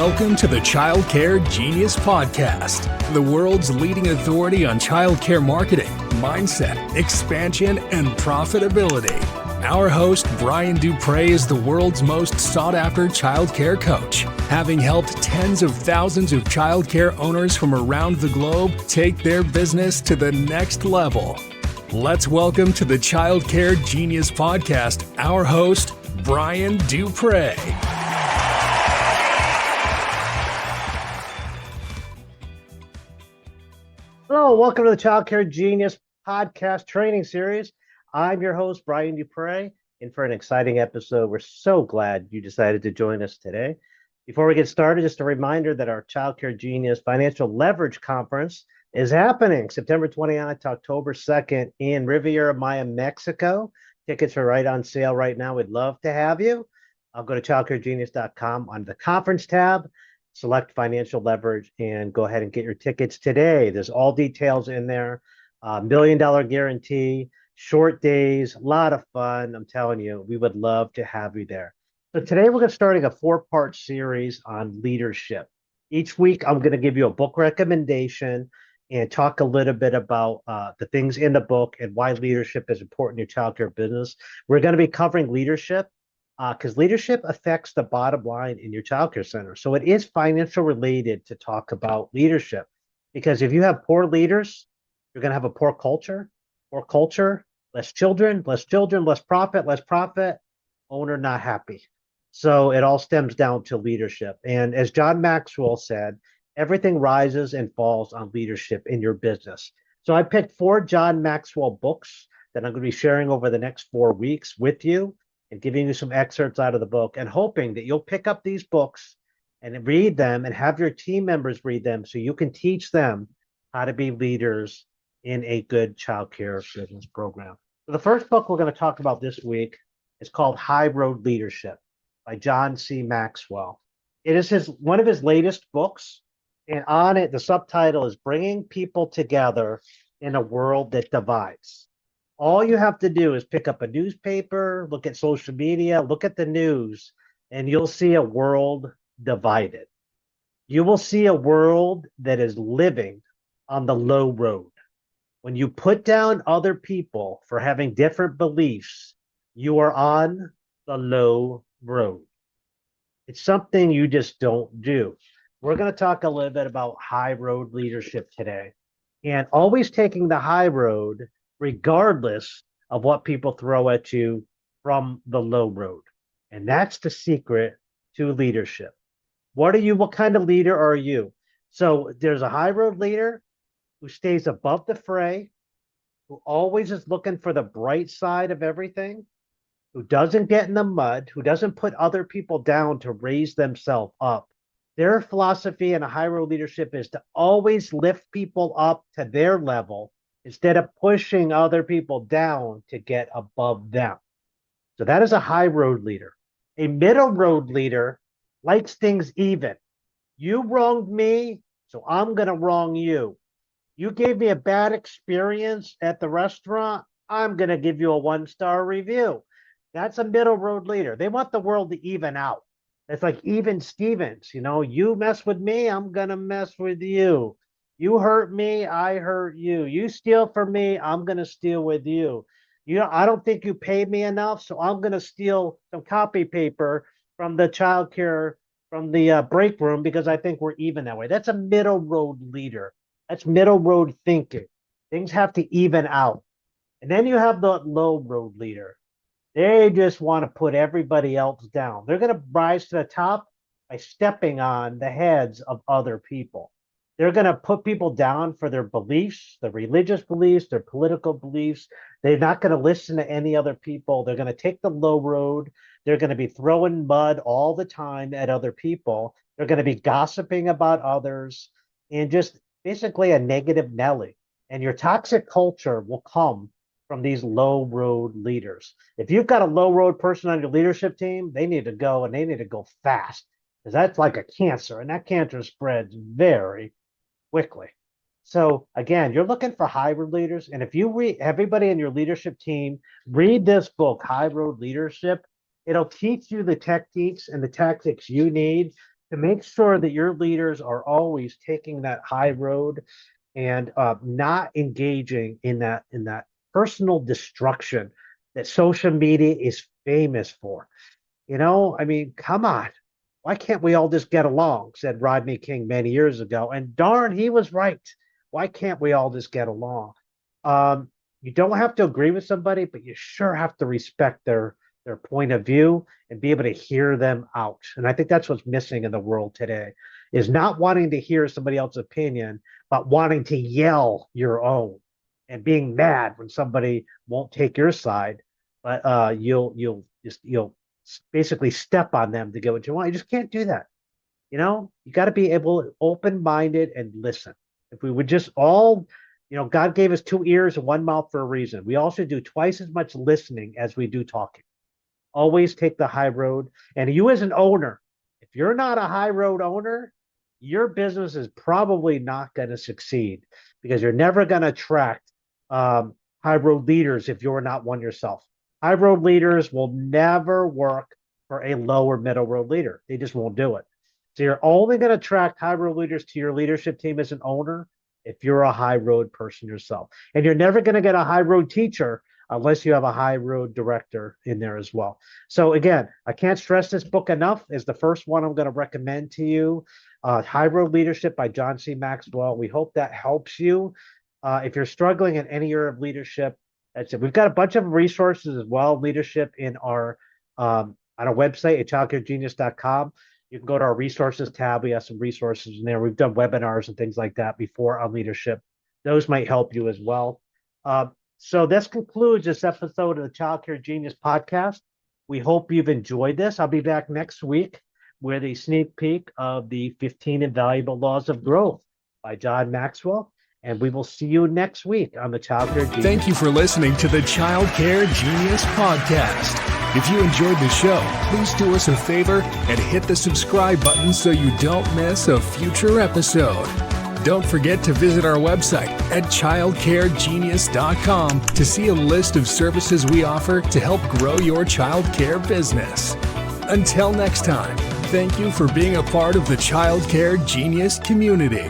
Welcome to the Child Care Genius Podcast, the world's leading authority on child care marketing, mindset, expansion, and profitability. Our host, Brian Duprey, is the world's most sought-after child care coach, having helped tens of thousands of child care owners from around the globe take their business to the next level. Let's welcome to the Child Care Genius Podcast, our host, Brian Duprey. Hello, welcome to the Child Care Genius Podcast Training Series. I'm your host, Brian Duprey, and for an exciting episode. We're so glad you decided to join us today. Before we get started, just a reminder that our Child Care Genius Financial Leverage Conference is happening September 29th to October 2nd in Riviera Maya, Mexico. Tickets are right on sale right now. We'd love to have you. I'll go to childcaregenius.com on the conference tab, select financial leverage, and go ahead and get your tickets today. There's all details in there. $1 million guarantee, short days, a lot of fun. I'm telling you, we would love to have you there. So today we're going to starting a 4-part series on leadership. Each week, I'm going to give you a book recommendation and talk a little bit about the things in the book and why leadership is important in your childcare business. We're going to be covering leadership because leadership affects the bottom line in your childcare center. So it is financial related to talk about leadership, because if you have poor leaders, you're going to have a poor culture, less children, less profit, owner not happy. So it all stems down to leadership. And as John Maxwell said, everything rises and falls on leadership in your business. So I picked 4 John Maxwell books that I'm going to be sharing over the next 4 weeks with you and giving you some excerpts out of the book and hoping that you'll pick up these books and read them and have your team members read them so you can teach them how to be leaders in a good childcare business program. So the first book we're going to talk about this week is called High Road Leadership by John C. Maxwell. It is one of his latest books, and on it, the subtitle is Bringing People Together in a World That Divides. All you have to do is pick up a newspaper, look at social media, look at the news, and you'll see a world divided. You will see a world that is living on the low road. When you put down other people for having different beliefs, you are on the low road. It's something you just don't do. We're going to talk a little bit about high road leadership today, and always taking the high road regardless of what people throw at you from the low road. And that's the secret to leadership. What kind of leader are you? So there's a high road leader who stays above the fray, who always is looking for the bright side of everything, who doesn't get in the mud, who doesn't put other people down to raise themselves up. Their philosophy in a high road leadership is to always lift people up to their level instead of pushing other people down to get above them. So that is a high road leader. A middle road leader likes things even. You wronged me, so I'm going to wrong you. You gave me a bad experience at the restaurant, I'm going to give you a 1-star review. That's a middle road leader. They want the world to even out. It's like even Stevens, you mess with me, I'm going to mess with you. You hurt me, I hurt you. You steal from me, I'm going to steal with you. I don't think you paid me enough, so I'm going to steal some copy paper from the childcare, from the break room, because I think we're even that way. That's a middle road leader. That's middle road thinking. Things have to even out. And then you have the low road leader. They just want to put everybody else down. They're going to rise to the top by stepping on the heads of other people. They're going to put people down for their beliefs, their religious beliefs, their political beliefs. They're not going to listen to any other people. They're going to take the low road. They're going to be throwing mud all the time at other people. They're going to be gossiping about others and just basically a negative Nelly. And your toxic culture will come from these low road leaders. If you've got a low road person on your leadership team, they need to go, and they need to go fast, because that's like a cancer, and that cancer spreads very quickly. So again, you're looking for high road leaders. And if you read, everybody in your leadership team, read this book, High Road Leadership, it'll teach you the techniques and the tactics you need to make sure that your leaders are always taking that high road and not engaging in that personal destruction that social media is famous for. I mean, come on. Why can't we all just get along? Said Rodney King many years ago. And darn, he was right. Why can't we all just get along? You don't have to agree with somebody, but you sure have to respect their point of view and be able to hear them out. And I think that's what's missing in the world today is not wanting to hear somebody else's opinion, but wanting to yell your own and being mad when somebody won't take your side. But you'll basically step on them to get what you want. You just can't do that. You got to be able open-minded and listen. If we would just all, God gave us 2 ears and 1 mouth for a reason. We all should do twice as much listening as we do talking. Always take the high road. And you as an owner, if you're not a high road owner, your business is probably not going to succeed because you're never going to attract high road leaders if you're not one yourself. High road leaders will never work for a lower middle road leader. They just won't do it. So you're only going to attract high road leaders to your leadership team as an owner if you're a high road person yourself. And you're never going to get a high road teacher unless you have a high road director in there as well. So again, I can't stress this book enough. Is the first one I'm going to recommend to you. High Road Leadership by John C. Maxwell. We hope that helps you. If you're struggling in any area of leadership, that's it. We've got a bunch of resources as well, leadership in our on our website at childcaregenius.com. You can go to our resources tab. We have some resources in there. We've done webinars and things like that before on leadership. Those might help you as well. So this concludes this episode of the Child Care Genius podcast. We hope you've enjoyed this. I'll be back next week with a sneak peek of the 15 Invaluable Laws of Growth by John Maxwell. And we will see you next week on the Child Care Genius. Thank you for listening to the Child Care Genius podcast. If you enjoyed the show, please do us a favor and hit the subscribe button so you don't miss a future episode. Don't forget to visit our website at childcaregenius.com to see a list of services we offer to help grow your child care business. Until next time, thank you for being a part of the Child Care Genius community.